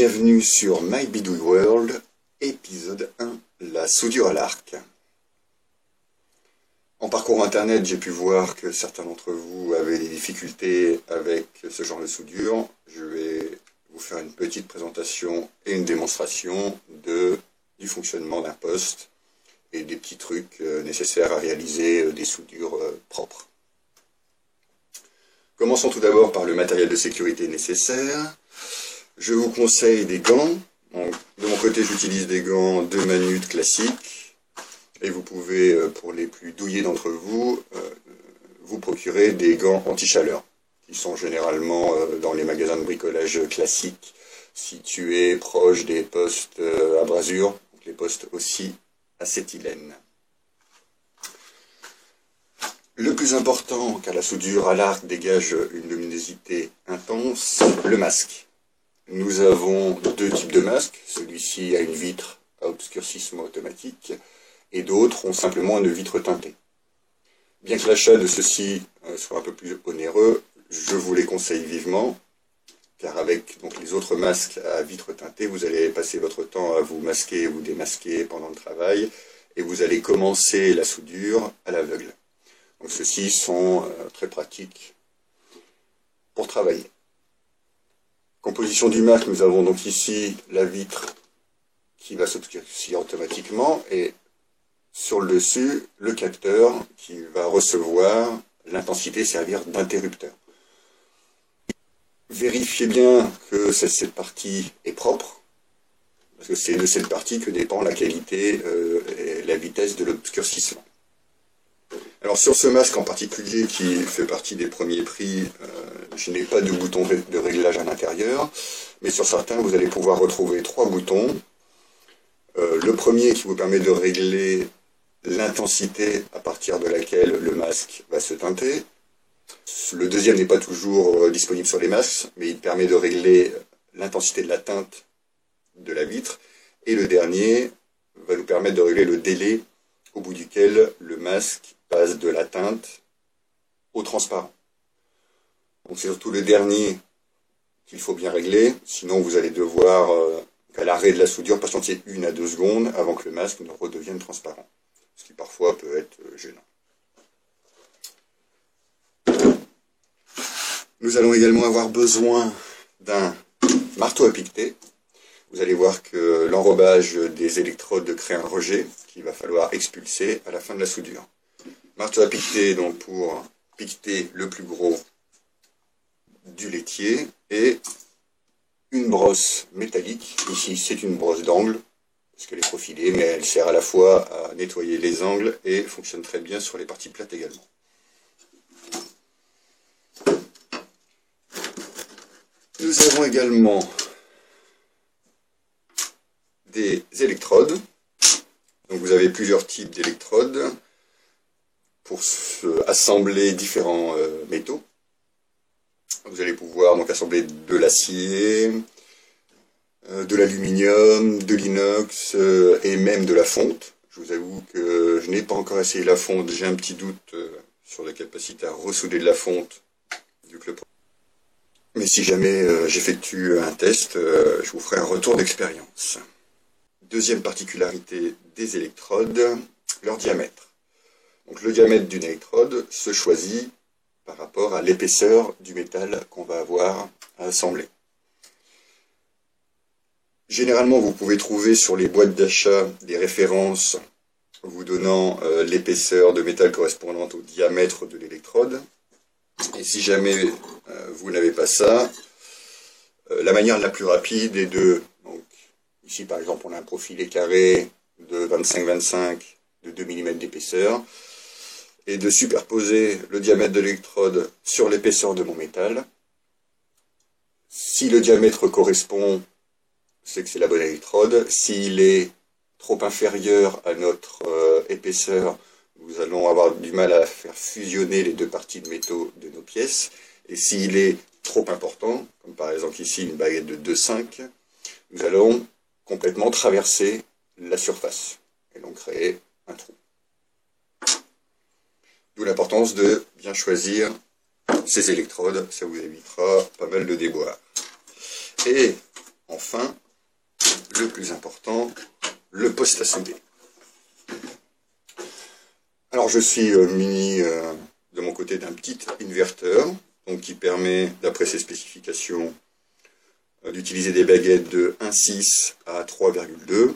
Bienvenue sur My Bidouille World, épisode 1, la soudure à l'arc. En parcourant internet, j'ai pu voir que certains d'entre vous avaient des difficultés avec ce genre de soudure. Je vais vous faire une petite présentation et une démonstration du fonctionnement d'un poste et des petits trucs nécessaires à réaliser des soudures propres. Commençons tout d'abord par le matériel de sécurité nécessaire. Je vous conseille des gants. De mon côté, j'utilise des gants de manute classiques. Et vous pouvez, pour les plus douillés d'entre vous, vous procurer des gants anti-chaleur, qui sont généralement dans les magasins de bricolage classiques, situés proches des postes à brasure, donc les postes aussi acétylène. Le plus important, car la soudure à l'arc dégage une luminosité intense, le masque. Nous avons deux types de masques. Celui-ci a une vitre à obscurcissement automatique et d'autres ont simplement une vitre teintée. Bien que l'achat de ceux-ci soit un peu plus onéreux, je vous les conseille vivement, car avec les autres masques à vitre teintée, vous allez passer votre temps à vous masquer et vous démasquer pendant le travail et vous allez commencer la soudure à l'aveugle. Donc ceux-ci sont très pratiques pour travailler. Composition du masque, nous avons donc ici la vitre qui va s'obscurcir automatiquement et sur le dessus, le capteur qui va recevoir l'intensité servir d'interrupteur. Vérifiez bien que cette partie est propre, parce que c'est de cette partie que dépend la qualité et la vitesse de l'obscurcissement. Alors sur ce masque en particulier qui fait partie des premiers prix, je n'ai pas de bouton de réglage à l'intérieur, mais sur certains vous allez pouvoir retrouver trois boutons. Le premier qui vous permet de régler l'intensité à partir de laquelle le masque va se teinter. Le deuxième n'est pas toujours disponible sur les masques, mais il permet de régler l'intensité de la teinte de la vitre. Et le dernier va nous permettre de régler le délai au bout duquel le masque passe de la teinte au transparent. Donc c'est surtout le dernier qu'il faut bien régler, sinon vous allez devoir, à l'arrêt de la soudure, patienter 1 à 2 secondes avant que le masque ne redevienne transparent, ce qui parfois peut être gênant. Nous allons également avoir besoin d'un marteau à piqueter. Vous allez voir que l'enrobage des électrodes crée un rejet qu'il va falloir expulser à la fin de la soudure. Marteau à piqueter donc pour piqueter le plus gros du laitier et une brosse métallique. Ici c'est une brosse d'angle parce qu'elle est profilée, mais elle sert à la fois à nettoyer les angles et fonctionne très bien sur les parties plates également. Nous avons également des électrodes. Donc vous avez plusieurs types d'électrodes pour assembler différents métaux. Vous allez pouvoir donc assembler de l'acier, de l'aluminium, de l'inox et même de la fonte. Je vous avoue que je n'ai pas encore essayé la fonte, j'ai un petit doute sur la capacité à ressouder de la fonte. Mais si jamais j'effectue un test, je vous ferai un retour d'expérience. Deuxième particularité des électrodes, leur diamètre. Donc le diamètre d'une électrode se choisit par rapport à l'épaisseur du métal qu'on va avoir à assembler. Généralement, vous pouvez trouver sur les boîtes d'achat des références vous donnant l'épaisseur de métal correspondante au diamètre de l'électrode. Et si jamais vous n'avez pas ça, la manière la plus rapide est ici par exemple on a un profilé carré de 25-25 de 2 mm d'épaisseur, et de superposer le diamètre de l'électrode sur l'épaisseur de mon métal. Si le diamètre correspond, c'est que c'est la bonne électrode. S'il est trop inférieur à notre épaisseur, nous allons avoir du mal à faire fusionner les deux parties de métaux de nos pièces. Et s'il est trop important, comme par exemple ici une baguette de 2,5, nous allons complètement traverser la surface et donc créer un trou. D'où l'importance de bien choisir ces électrodes, ça vous évitera pas mal de déboires. Et enfin, le plus important, le poste à souder. Alors je suis muni de mon côté d'un petit inverteur, donc qui permet, d'après ses spécifications, d'utiliser des baguettes de 1,6 à 3,2.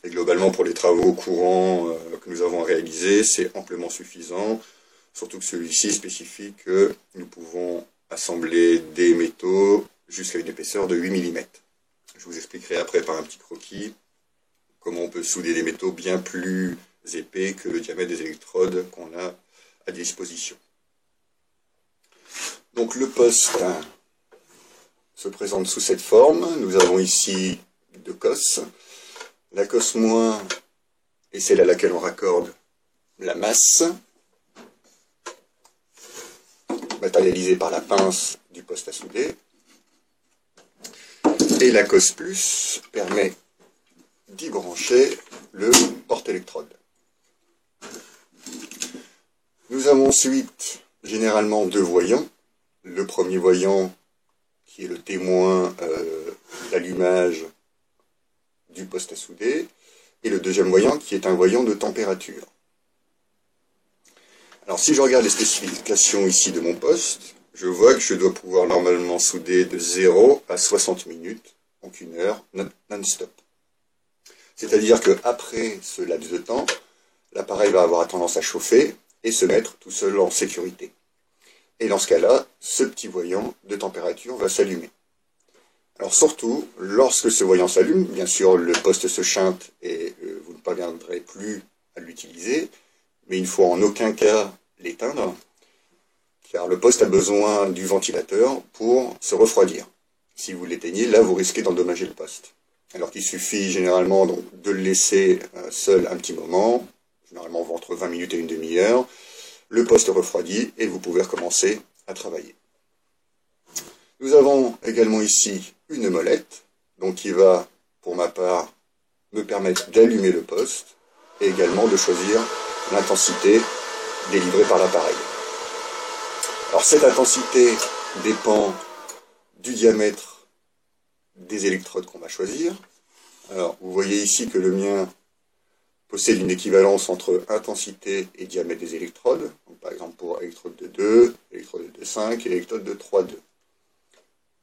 Et globalement, pour les travaux courants que nous avons réalisés, c'est amplement suffisant, surtout que celui-ci spécifie que nous pouvons assembler des métaux jusqu'à une épaisseur de 8 mm. Je vous expliquerai après par un petit croquis comment on peut souder des métaux bien plus épais que le diamètre des électrodes qu'on a à disposition. Donc le poste se présente sous cette forme. Nous avons ici deux cosses. La cosse moins est celle à laquelle on raccorde la masse, matérialisée par la pince du poste à souder. Et la cosse plus permet d'y brancher le porte-électrode. Nous avons ensuite généralement deux voyants. Le premier voyant qui est le témoin d'allumage du poste à souder, et le deuxième voyant qui est un voyant de température. Alors si je regarde les spécifications ici de mon poste, je vois que je dois pouvoir normalement souder de 0 à 60 minutes, donc 1 heure non-stop. C'est-à-dire qu'après ce laps de temps, l'appareil va avoir tendance à chauffer et se mettre tout seul en sécurité. Et dans ce cas-là, ce petit voyant de température va s'allumer. Alors surtout, lorsque ce voyant s'allume, bien sûr le poste se chinte et vous ne parviendrez plus à l'utiliser, mais il ne faut en aucun cas l'éteindre, car le poste a besoin du ventilateur pour se refroidir. Si vous l'éteignez, là vous risquez d'endommager le poste. Alors qu'il suffit généralement donc, de le laisser seul un petit moment, généralement entre 20 minutes et une demi-heure, le poste refroidit et vous pouvez recommencer à travailler. Nous avons également ici une molette, donc qui va, pour ma part, me permettre d'allumer le poste et également de choisir l'intensité délivrée par l'appareil. Alors cette intensité dépend du diamètre des électrodes qu'on va choisir. Alors vous voyez ici que le mien possède une équivalence entre intensité et diamètre des électrodes. Donc, par exemple pour électrode de 2, électrode de 5 et électrode de 3,2.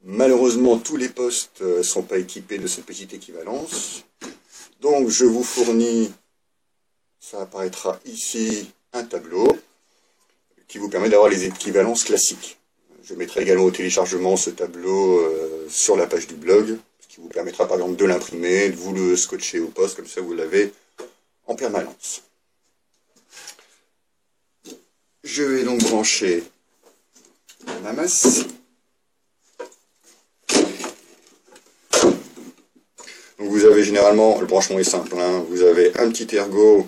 Malheureusement, tous les postes ne sont pas équipés de cette petite équivalence. Donc je vous fournis, ça apparaîtra ici, un tableau qui vous permet d'avoir les équivalences classiques. Je mettrai également au téléchargement ce tableau sur la page du blog, ce qui vous permettra par exemple de l'imprimer, de vous le scotcher au poste, comme ça vous l'avez en permanence. Je vais donc brancher ma masse. Donc vous avez généralement, le branchement est simple, hein, vous avez un petit ergot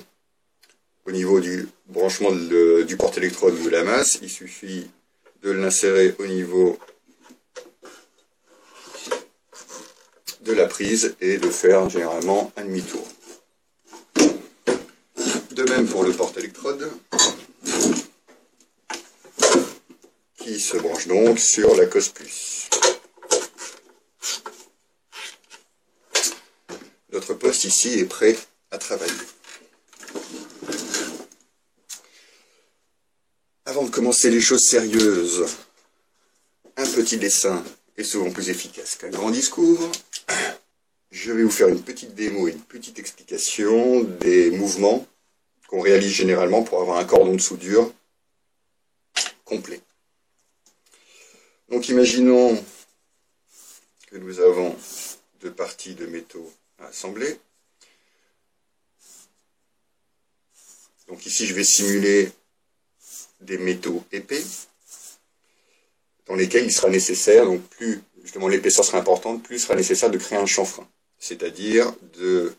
au niveau du branchement du porte-électrode de la masse. Il suffit de l'insérer au niveau de la prise et de faire généralement un demi-tour. De même pour le porte-électrode qui se branche donc sur la cosse plus. Notre poste ici est prêt à travailler. Avant de commencer les choses sérieuses, un petit dessin est souvent plus efficace qu'un grand discours. Je vais vous faire une petite démo et une petite explication des mouvements qu'on réalise généralement pour avoir un cordon de soudure complet. Donc imaginons que nous avons deux parties de métaux à assembler. Donc ici je vais simuler des métaux épais dans lesquels il sera nécessaire, donc plus justement l'épaisseur sera importante, plus il sera nécessaire de créer un chanfrein, c'est-à-dire de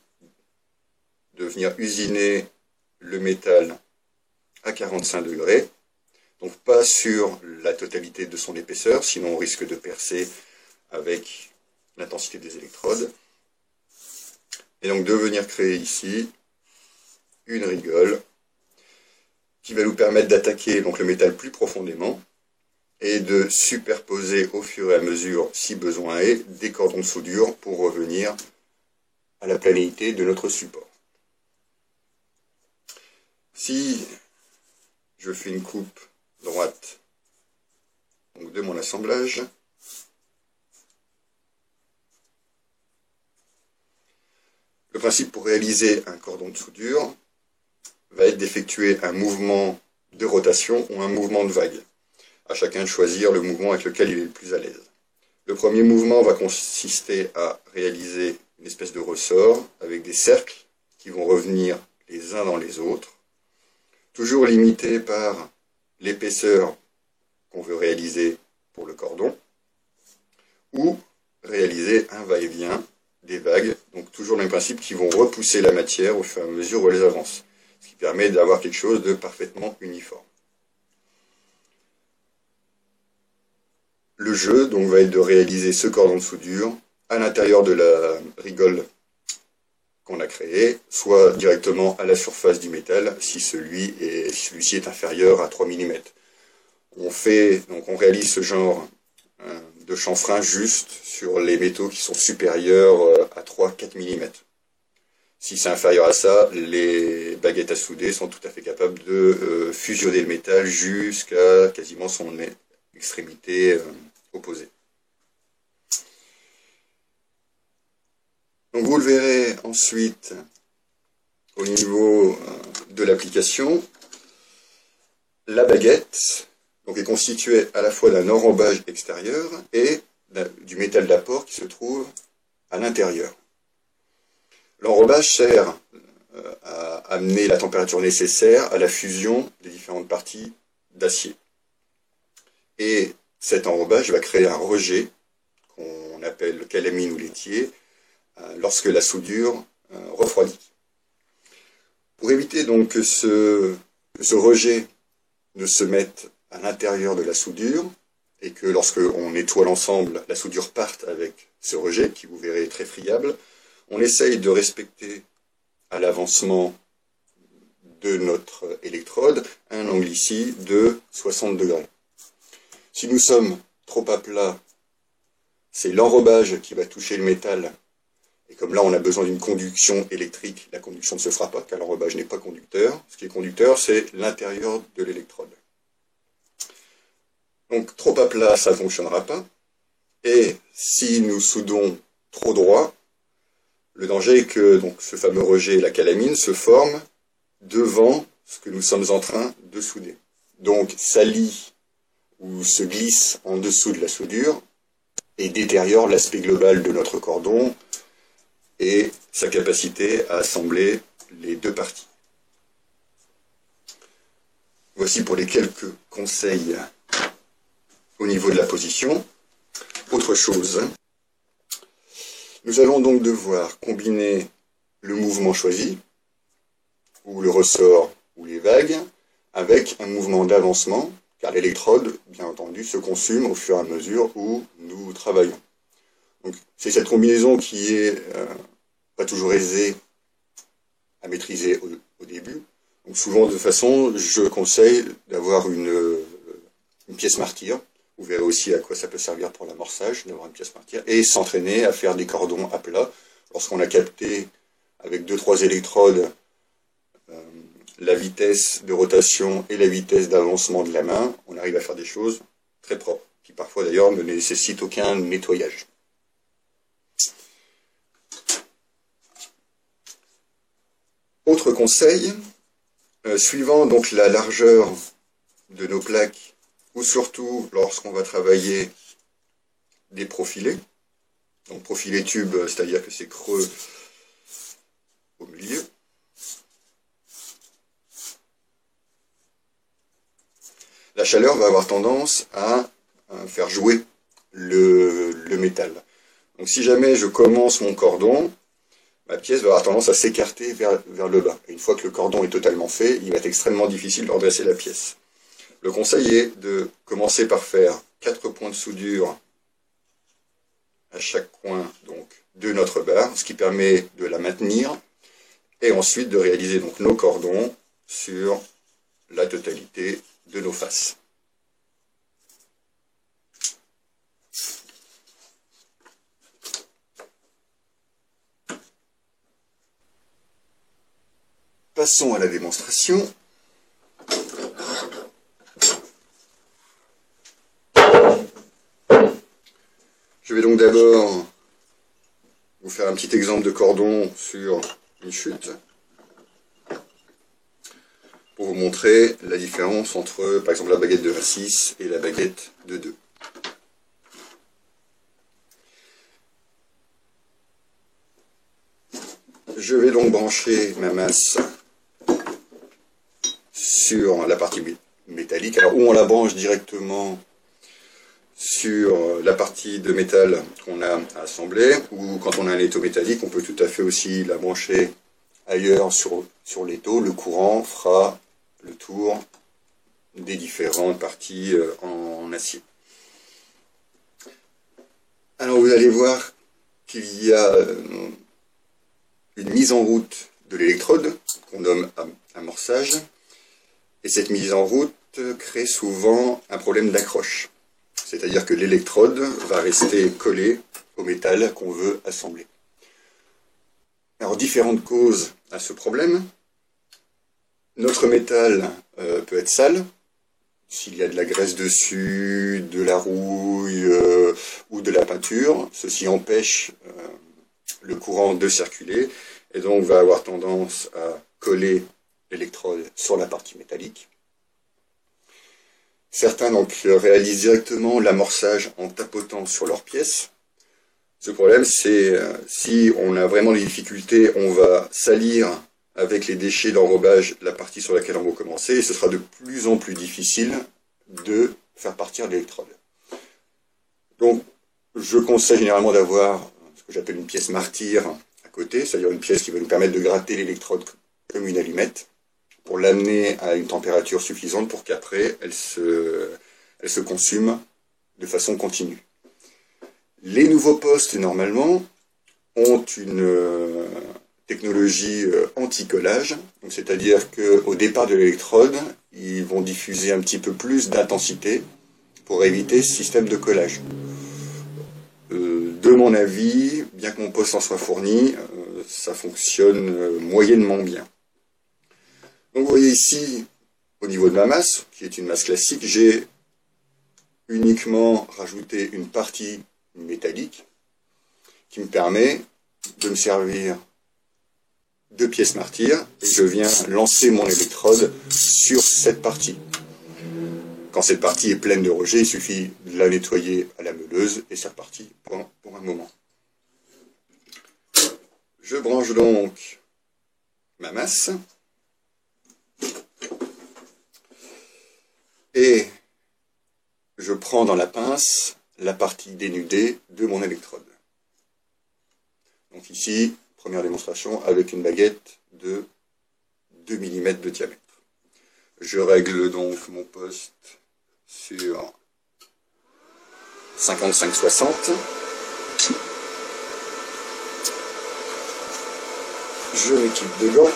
venir usiner le métal à 45 degrés, donc pas sur la totalité de son épaisseur, sinon on risque de percer avec l'intensité des électrodes, et donc de venir créer ici une rigole qui va nous permettre d'attaquer donc le métal plus profondément et de superposer au fur et à mesure, si besoin est, des cordons de soudure pour revenir à la planéité de notre support. Si je fais une coupe droite donc de mon assemblage, le principe pour réaliser un cordon de soudure va être d'effectuer un mouvement de rotation ou un mouvement de vague. À chacun de choisir le mouvement avec lequel il est le plus à l'aise. Le premier mouvement va consister à réaliser une espèce de ressort avec des cercles qui vont revenir les uns dans les autres, toujours limité par l'épaisseur qu'on veut réaliser pour le cordon, ou réaliser un va-et-vient des vagues, donc toujours le même principe, qui vont repousser la matière au fur et à mesure où elles avancent, ce qui permet d'avoir quelque chose de parfaitement uniforme. Le jeu donc va être de réaliser ce cordon de soudure à l'intérieur de la rigole qu'on a créée, soit directement à la surface du métal si celui-ci est inférieur à 3 mm. On réalise ce genre de chanfrein juste sur les métaux qui sont supérieurs à 3-4 mm. Si c'est inférieur à ça, les baguettes à souder sont tout à fait capables de fusionner le métal jusqu'à quasiment son extrémité opposée. Donc vous le verrez ensuite au niveau de l'application. La baguette donc, est constituée à la fois d'un enrobage extérieur et du métal d'apport qui se trouve à l'intérieur. L'enrobage sert à amener la température nécessaire à la fusion des différentes parties d'acier. Et cet enrobage va créer un rejet, qu'on appelle calamine ou laitier, lorsque la soudure refroidit. Pour éviter donc que ce rejet ne se mette à l'intérieur de la soudure, et que lorsque on nettoie l'ensemble, la soudure parte avec ce rejet, qui vous verrez est très friable, on essaye de respecter à l'avancement de notre électrode un angle ici de 60 degrés. Si nous sommes trop à plat, c'est l'enrobage qui va toucher le métal. Et comme là, on a besoin d'une conduction électrique, la conduction ne se fera pas, car l'enrobage n'est pas conducteur. Ce qui est conducteur, c'est l'intérieur de l'électrode. Donc, trop à plat, ça ne fonctionnera pas. Et si nous soudons trop droit, le danger est que donc, ce fameux rejet, la calamine, se forme devant ce que nous sommes en train de souder. Donc, s'allie ou se glisse en dessous de la soudure et détériore l'aspect global de notre cordon et sa capacité à assembler les deux parties. Voici pour les quelques conseils au niveau de la position. Autre chose, nous allons donc devoir combiner le mouvement choisi, ou le ressort, ou les vagues, avec un mouvement d'avancement, car l'électrode, bien entendu, se consume au fur et à mesure où nous travaillons. Donc, c'est cette combinaison qui est pas toujours aisée à maîtriser au début. Donc, souvent, de toute façon, je conseille d'avoir une pièce martyre. Vous verrez aussi à quoi ça peut servir pour l'amorçage, d'avoir une pièce martyre, et s'entraîner à faire des cordons à plat. Lorsqu'on a capté avec 2-3 électrodes la vitesse de rotation et la vitesse d'avancement de la main, on arrive à faire des choses très propres, qui parfois d'ailleurs ne nécessitent aucun nettoyage. Autre conseil, suivant donc la largeur de nos plaques, ou surtout lorsqu'on va travailler des profilés, donc profilé tube, c'est-à-dire que c'est creux au milieu, la chaleur va avoir tendance à faire jouer le métal. Donc si jamais je commence mon cordon, ma pièce va avoir tendance à s'écarter vers le bas. Et une fois que le cordon est totalement fait, il va être extrêmement difficile de redresser la pièce. Le conseil est de commencer par faire 4 points de soudure à chaque coin donc, de notre barre, ce qui permet de la maintenir, et ensuite de réaliser donc, nos cordons sur la totalité de nos faces. Passons à la démonstration. Je vais donc d'abord vous faire un petit exemple de cordon sur une chute pour vous montrer la différence entre, par exemple, la baguette de 1,6 et la baguette de 2. Je vais donc brancher ma masse sur la partie métallique. Alors, ou on la branche directement sur la partie de métal qu'on a assemblée, ou quand on a un étau métallique, on peut tout à fait aussi la brancher ailleurs sur l'étau. Le courant fera le tour des différentes parties en acier. Alors vous allez voir qu'il y a une mise en route de l'électrode, qu'on nomme amorçage, et cette mise en route crée souvent un problème d'accroche. C'est-à-dire que l'électrode va rester collée au métal qu'on veut assembler. Alors, différentes causes à ce problème. Notre métal peut être sale, s'il y a de la graisse dessus, de la rouille ou de la peinture. Ceci empêche le courant de circuler et donc va avoir tendance à coller l'électrode sur la partie métallique. Certains donc réalisent directement l'amorçage en tapotant sur leurs pièces. Ce problème, c'est si on a vraiment des difficultés, on va salir avec les déchets d'enrobage la partie sur laquelle on va commencer, et ce sera de plus en plus difficile de faire partir l'électrode. Donc, je conseille généralement d'avoir ce que j'appelle une pièce martyre à côté, c'est-à-dire une pièce qui va nous permettre de gratter l'électrode comme une allumette, pour l'amener à une température suffisante pour qu'après, elle se consume de façon continue. Les nouveaux postes, normalement, ont une technologie anti-collage, c'est-à-dire qu'au départ de l'électrode, ils vont diffuser un petit peu plus d'intensité pour éviter ce système de collage. De mon avis, bien que mon poste en soit fourni, ça fonctionne moyennement bien. Donc vous voyez ici, au niveau de ma masse, qui est une masse classique, j'ai uniquement rajouté une partie métallique qui me permet de me servir de pièces martyres et je viens lancer mon électrode sur cette partie. Quand cette partie est pleine de rejets, il suffit de la nettoyer à la meuleuse et c'est reparti pour un moment. Je branche donc ma masse et je prends dans la pince la partie dénudée de mon électrode. Donc ici, première démonstration avec une baguette de 2 mm de diamètre. Je règle donc mon poste sur 55-60. Je m'équipe de gants.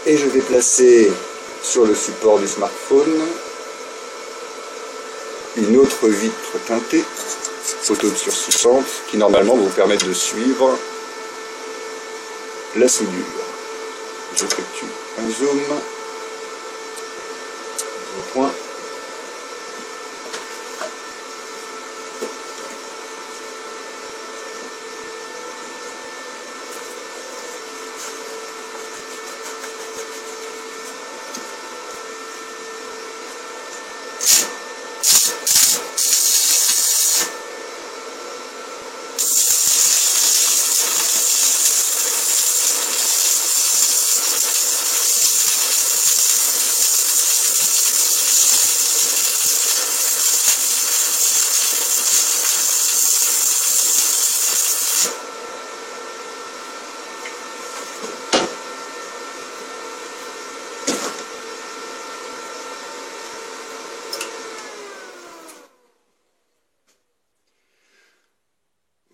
Et je vais placer sur le support du smartphone une autre vitre teintée, photo de sursuffisante, qui normalement va vous permettre de suivre la soudure. J'effectue un zoom, au point.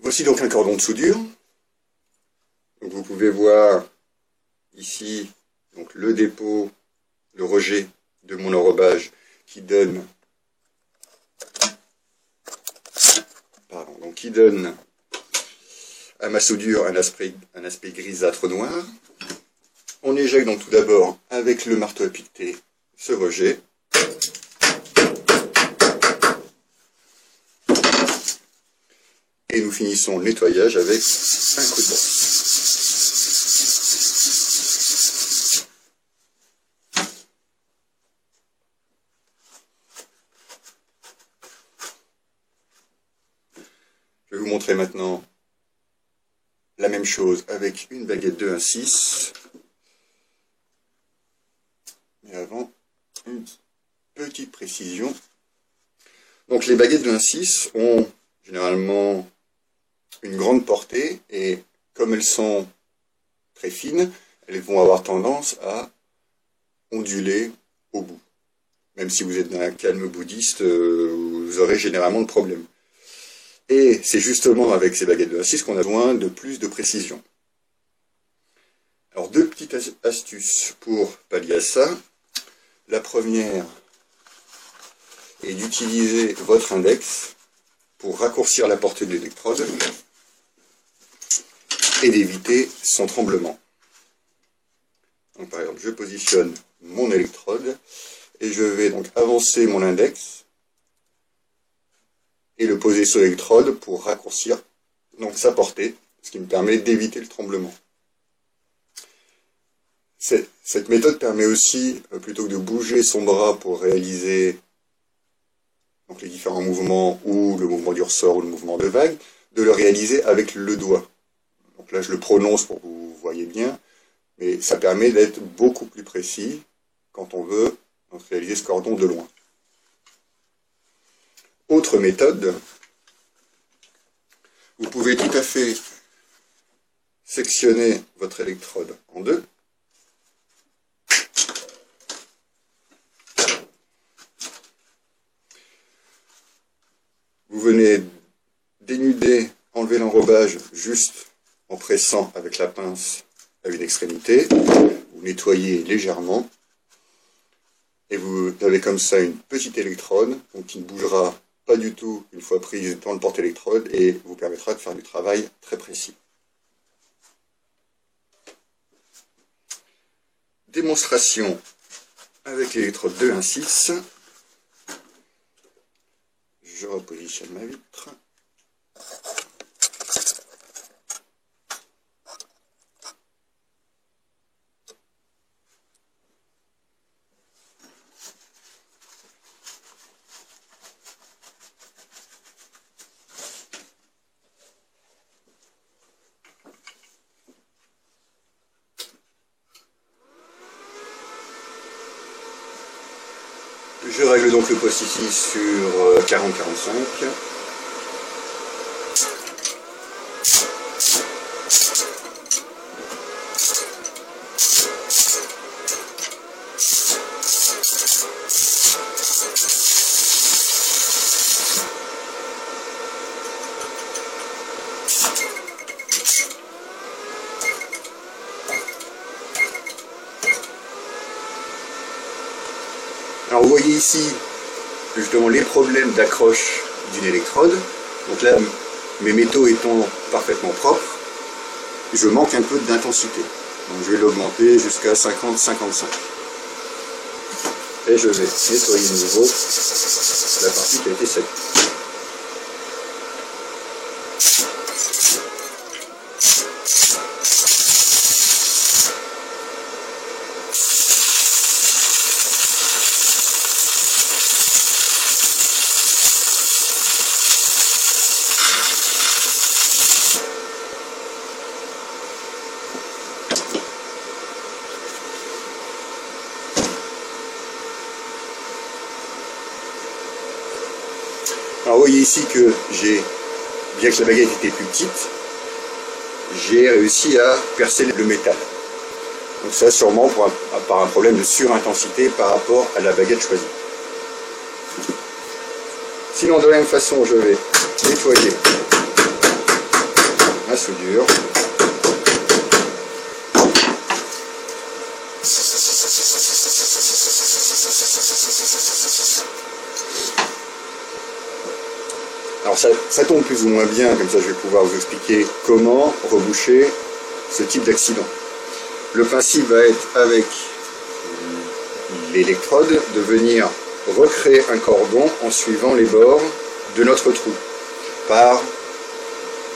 Voici donc un cordon de soudure. Donc vous pouvez voir ici donc le dépôt, le rejet de mon enrobage qui donne pardon, donc qui donne à ma soudure un aspect grisâtre noir. On éjecte donc tout d'abord avec le marteau à piqueter ce rejet. Et nous finissons le nettoyage avec un coup de brosse. Je vais vous montrer maintenant la même chose avec une baguette de 1,6. Mais avant, une petite précision. Donc les baguettes de 1,6 ont généralement une grande portée et comme elles sont très fines, elles vont avoir tendance à onduler au bout. Même si vous êtes dans un calme bouddhiste, vous aurez généralement de problèmes. Et c'est justement avec ces baguettes de 1,6 qu'on a besoin de plus de précision. Alors deux petites astuces pour pallier à ça. La première est d'utiliser votre index pour raccourcir la portée de l'électrode et d'éviter son tremblement. Donc, par exemple, je positionne mon électrode et je vais donc avancer mon index et le poser sur l'électrode pour raccourcir donc sa portée, ce qui me permet d'éviter le tremblement. Cette méthode permet aussi, plutôt que de bouger son bras pour réaliser donc les différents mouvements, ou le mouvement du ressort ou le mouvement de vague, de le réaliser avec le doigt. Donc là je le prononce pour que vous voyez bien, mais ça permet d'être beaucoup plus précis quand on veut donc réaliser ce cordon de loin. Autre méthode, vous pouvez tout à fait sectionner votre électrode en deux. Vous venez dénuder, enlever l'enrobage juste en pressant avec la pince à une extrémité. Vous nettoyez légèrement et vous avez comme ça une petite électrode donc qui ne bougera pas du tout une fois prise dans le porte-électrode et vous permettra de faire du travail très précis. Démonstration avec l'électrode de 1,6. Je repositionne ma vitre. Je règle donc le poste ici sur 40-45. Alors vous voyez ici justement les problèmes d'accroche d'une électrode. Donc là, mes métaux étant parfaitement propres, je manque un peu d'intensité. Donc je vais l'augmenter jusqu'à 50-55. Et je vais nettoyer de nouveau la partie qui a été sèche. Alors vous voyez ici que bien que la baguette était plus petite, j'ai réussi à percer le métal. Donc ça sûrement par un problème de surintensité par rapport à la baguette choisie. Sinon de la même façon je vais nettoyer ma soudure. Alors Alors ça tombe plus ou moins bien, comme ça je vais pouvoir vous expliquer comment reboucher ce type d'accident. Le principe va être avec l'électrode de venir recréer un cordon en suivant les bords de notre trou par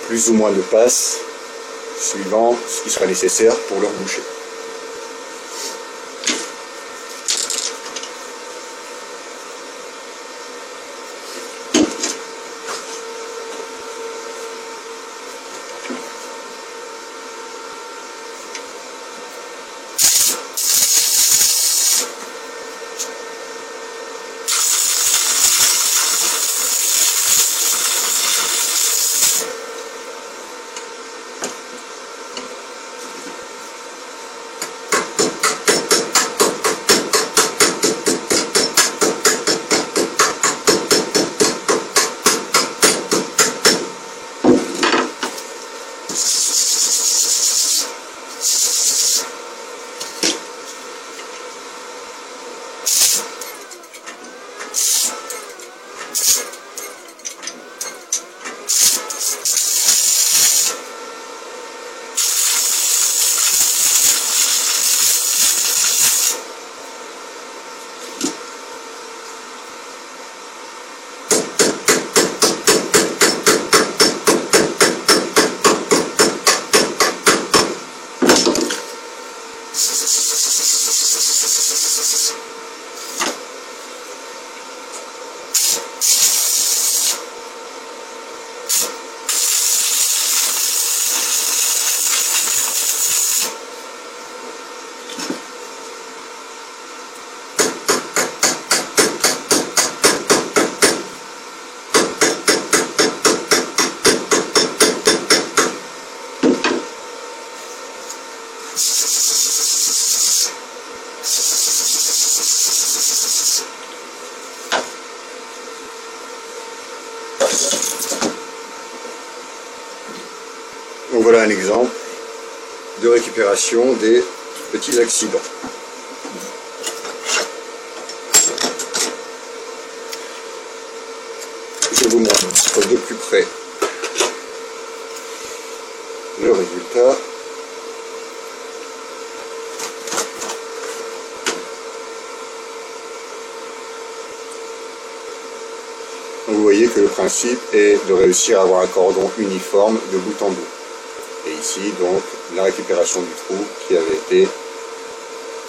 plus ou moins de passes suivant ce qui sera nécessaire pour le reboucher. Donc voilà un exemple de récupération des petits accidents. Je vous montre de plus près le résultat. Vous voyez que le principe est de réussir à avoir un cordon uniforme de bout en bout. Et ici, donc, la récupération du trou qui avait été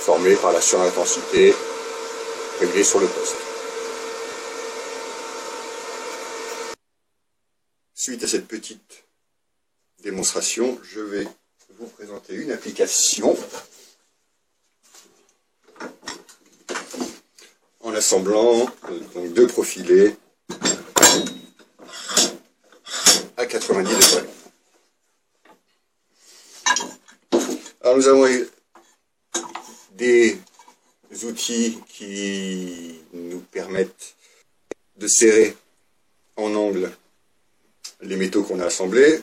formé par la surintensité réglée sur le poste. Suite à cette petite démonstration, je vais vous présenter une application en assemblant donc, deux profilés à 90 degrés. Alors nous avons des outils qui nous permettent de serrer en angle les métaux qu'on a assemblés.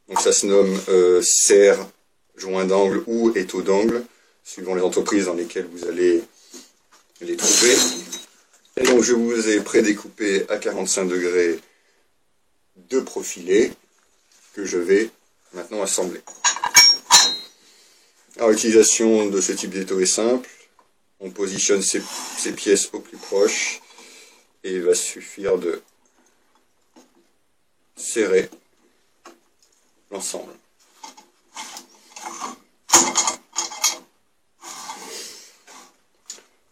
Donc ça se nomme serre, joint d'angle ou étau d'angle, suivant les entreprises dans lesquelles vous allez les trouver. Et donc je vous ai prédécoupé à 45 degrés deux profilés que je vais maintenant assembler. Alors l'utilisation de ce type d'étau est simple. On positionne ces pièces au plus proche et il va suffire de serrer l'ensemble.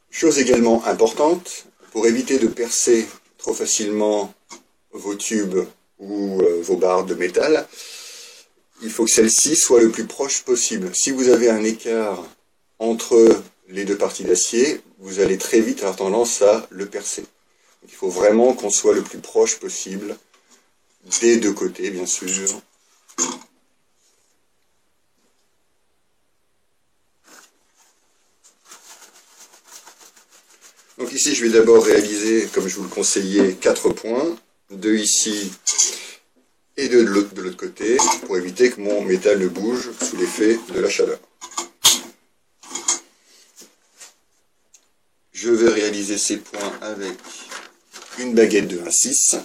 Chose également importante, pour éviter de percer trop facilement vos tubes ou vos barres de métal, il faut que celle-ci soit le plus proche possible. Si vous avez un écart entre les deux parties d'acier, vous allez très vite avoir tendance à le percer. Donc, il faut vraiment qu'on soit le plus proche possible des deux côtés, bien sûr. Donc ici, je vais d'abord réaliser, comme je vous le conseillais, 4 points, 2 ici et 2 de l'autre côté, pour éviter que mon métal ne bouge sous l'effet de la chaleur. Je vais réaliser ces points avec une baguette de 1,6.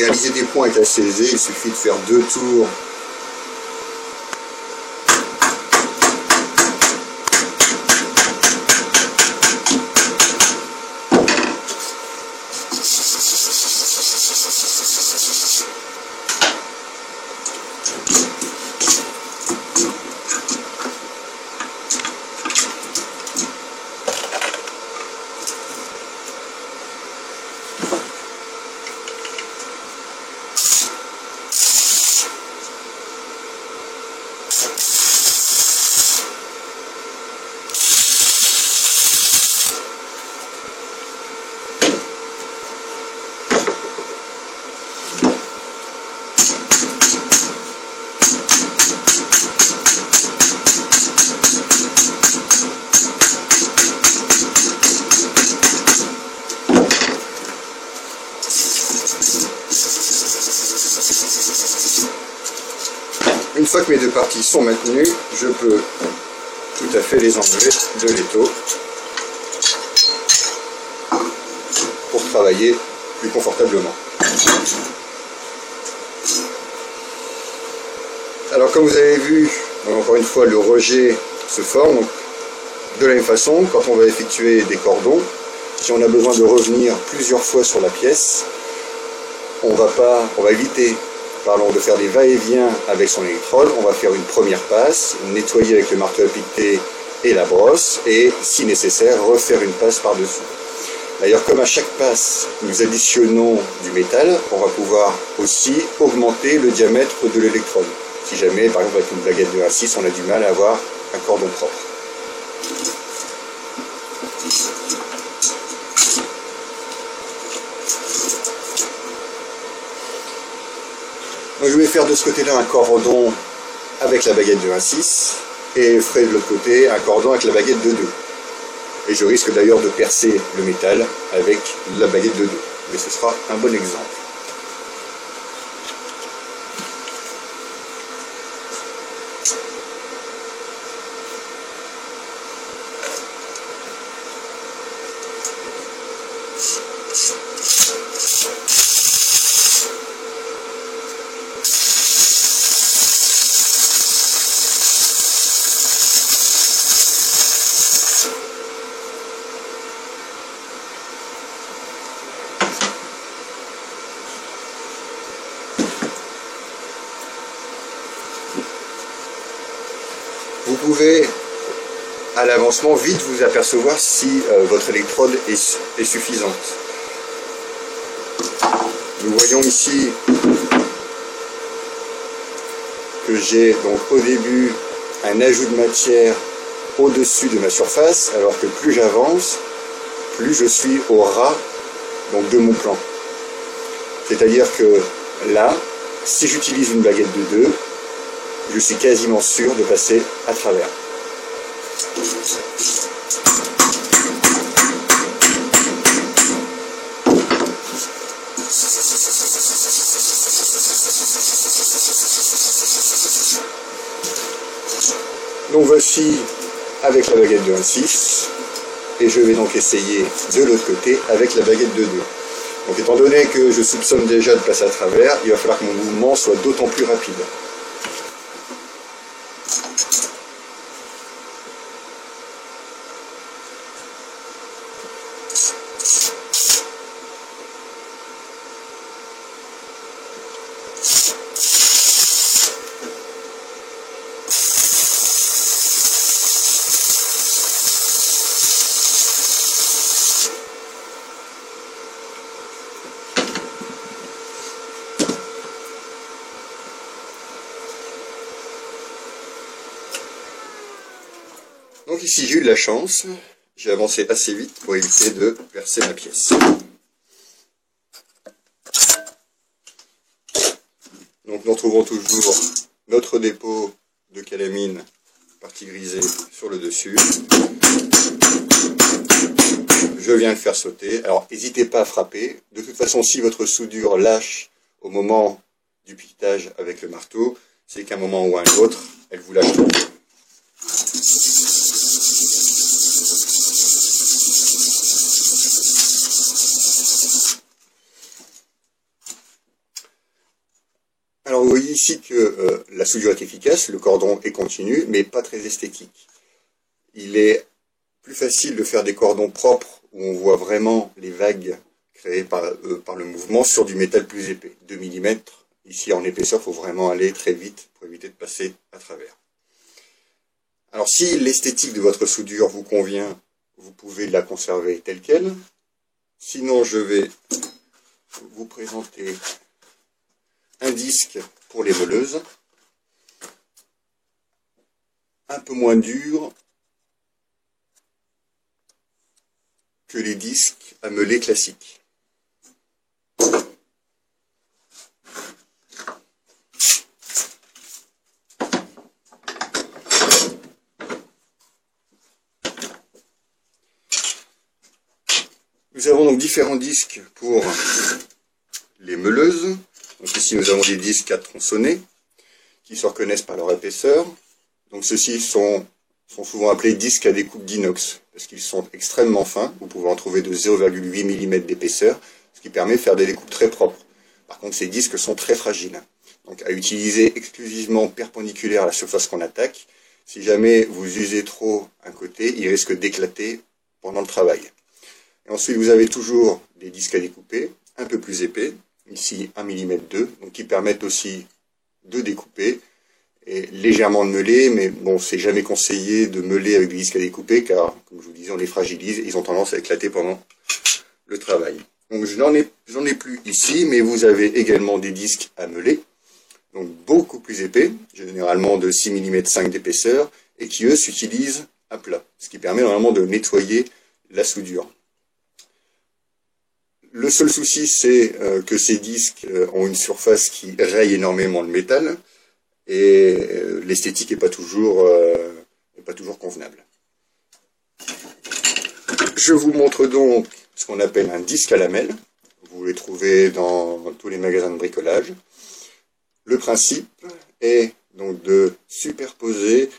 réaliser des points est assez aisé, il suffit de faire 2 tours. Une fois que mes 2 parties sont maintenues, je peux tout à fait les enlever de l'étau pour travailler plus confortablement. Alors comme vous avez vu, encore une fois le rejet se forme. Donc, de la même façon, quand on va effectuer des cordons, si on a besoin de revenir plusieurs fois sur la pièce, on va éviter de faire des va-et-vient avec son électrode. On va faire une première passe, nettoyer avec le marteau à piqueter et la brosse, et si nécessaire, refaire une passe par-dessus. D'ailleurs, comme à chaque passe, nous additionnons du métal, on va pouvoir aussi augmenter le diamètre de l'électrode. Si jamais, par exemple, avec une baguette de 1,6, on a du mal à avoir un cordon propre. Donc je vais faire de ce côté-là un cordon avec la baguette de 1,6 et ferai de l'autre côté un cordon avec la baguette de 2. Et je risque d'ailleurs de percer le métal avec la baguette de 2. Mais ce sera un bon exemple. Vous pouvez à l'avancement vite vous apercevoir si votre électrode est suffisante. Nous voyons ici que j'ai donc au début un ajout de matière au-dessus de ma surface, alors que plus j'avance, plus je suis au ras donc de mon plan. C'est-à-dire que là, si j'utilise une baguette de 2, je suis quasiment sûr de passer à travers. Donc voici avec la baguette de 1,6 et je vais donc essayer de l'autre côté avec la baguette de 2. Donc étant donné que je soupçonne déjà de passer à travers, il va falloir que mon mouvement soit d'autant plus rapide. Donc ici j'ai eu de la chance, j'ai avancé assez vite pour éviter de percer ma pièce. Donc nous retrouvons toujours notre dépôt de calamine, partie grisée sur le dessus. Je viens de faire sauter, alors n'hésitez pas à frapper, de toute façon si votre soudure lâche au moment du piquetage avec le marteau, c'est qu'à un moment ou à un autre, elle vous lâche trop. ici que la soudure est efficace, le cordon est continu, mais pas très esthétique. Il est plus facile de faire des cordons propres, où on voit vraiment les vagues créées par le mouvement sur du métal plus épais, 2 mm. Ici, en épaisseur, il faut vraiment aller très vite pour éviter de passer à travers. Alors, si l'esthétique de votre soudure vous convient, vous pouvez la conserver telle qu'elle. Sinon, je vais vous présenter un disque pour les meuleuses, un peu moins dur que les disques à meuler classiques. Nous avons donc différents disques pour les meuleuses. Donc ici nous avons des disques à tronçonner qui se reconnaissent par leur épaisseur. Donc ceux-ci sont souvent appelés disques à découpe d'inox parce qu'ils sont extrêmement fins. Vous pouvez en trouver de 0,8 mm d'épaisseur, ce qui permet de faire des découpes très propres. Par contre, ces disques sont très fragiles. Donc à utiliser exclusivement perpendiculaire à la surface qu'on attaque. Si jamais vous usez trop un côté, il risque d'éclater pendant le travail. Et ensuite, vous avez toujours des disques à découper, un peu plus épais, ici 1 mm 2, donc qui permettent aussi de découper et légèrement de meuler, mais bon, c'est jamais conseillé de meuler avec des disques à découper, car, comme je vous disais, on les fragilise et ils ont tendance à éclater pendant le travail. Donc j'en ai plus ici, mais vous avez également des disques à meuler, donc beaucoup plus épais, généralement de 6 mm 5 d'épaisseur, et qui eux s'utilisent à plat, ce qui permet normalement de nettoyer la soudure. Le seul souci, c'est que ces disques ont une surface qui raye énormément le métal et l'esthétique n'est pas toujours convenable. Je vous montre donc ce qu'on appelle un disque à lamelles. Vous les trouvez dans tous les magasins de bricolage. Le principe est donc de superposer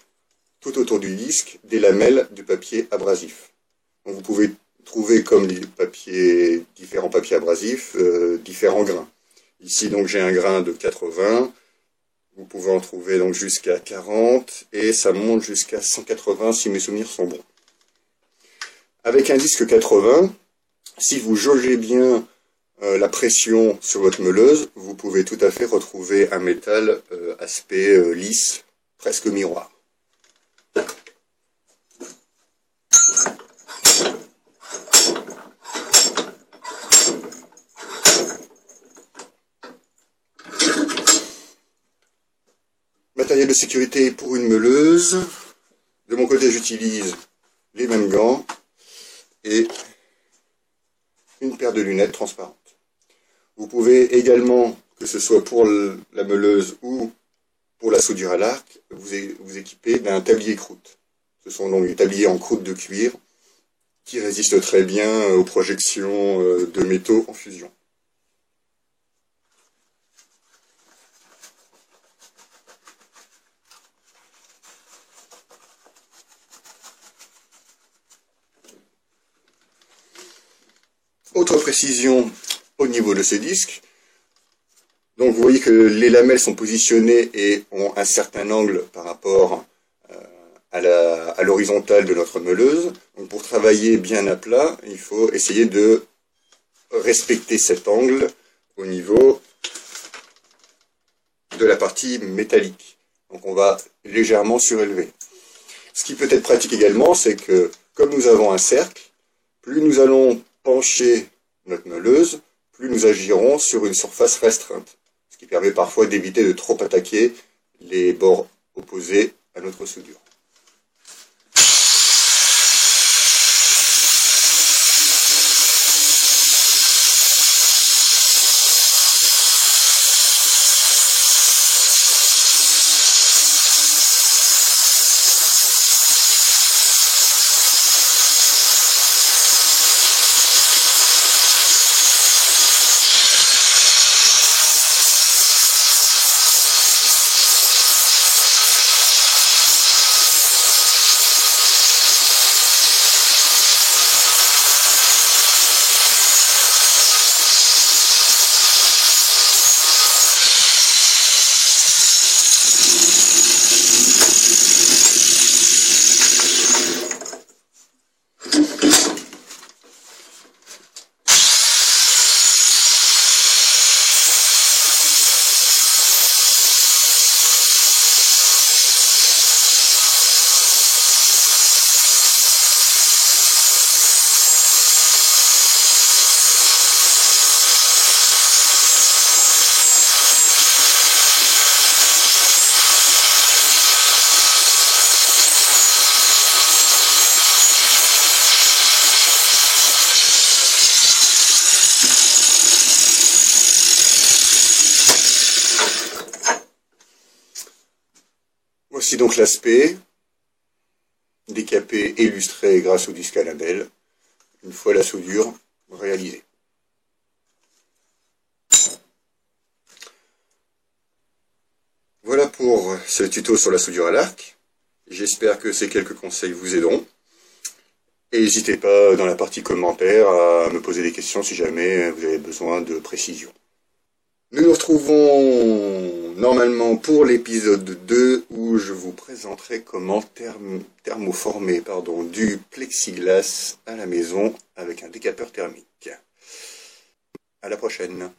tout autour du disque des lamelles de papier abrasif. Donc vous pouvez trouver comme les différents papiers abrasifs, différents grains. Ici donc j'ai un grain de 80, vous pouvez en trouver donc jusqu'à 40 et ça monte jusqu'à 180 si mes souvenirs sont bons. Avec un disque 80, si vous jaugez bien la pression sur votre meuleuse, vous pouvez tout à fait retrouver un métal aspect lisse, presque miroir. Matériel de sécurité pour une meuleuse. De mon côté, j'utilise les mêmes gants et une paire de lunettes transparentes. Vous pouvez également, que ce soit pour la meuleuse ou pour la soudure à l'arc, vous équiper d'un tablier croûte. Ce sont donc des tabliers en croûte de cuir qui résistent très bien aux projections de métaux en fusion. Autre précision au niveau de ce disque. Donc vous voyez que les lamelles sont positionnées et ont un certain angle par rapport à l'horizontale de notre meuleuse. Donc pour travailler bien à plat, il faut essayer de respecter cet angle au niveau de la partie métallique. Donc on va légèrement surélever. Ce qui peut être pratique également, c'est que comme nous avons un cercle, plus nous allons pencher notre meuleuse, plus nous agirons sur une surface restreinte, ce qui permet parfois d'éviter de trop attaquer les bords opposés à notre soudure. Voici donc l'aspect décapé et illustré grâce au disque à label, une fois la soudure réalisée. Voilà pour ce tuto sur la soudure à l'arc. J'espère que ces quelques conseils vous aideront. Et n'hésitez pas dans la partie commentaires à me poser des questions si jamais vous avez besoin de précision. Nous nous retrouvons normalement pour l'épisode 2 où je vous présenterai comment thermoformer du plexiglas à la maison avec un décapeur thermique. À la prochaine.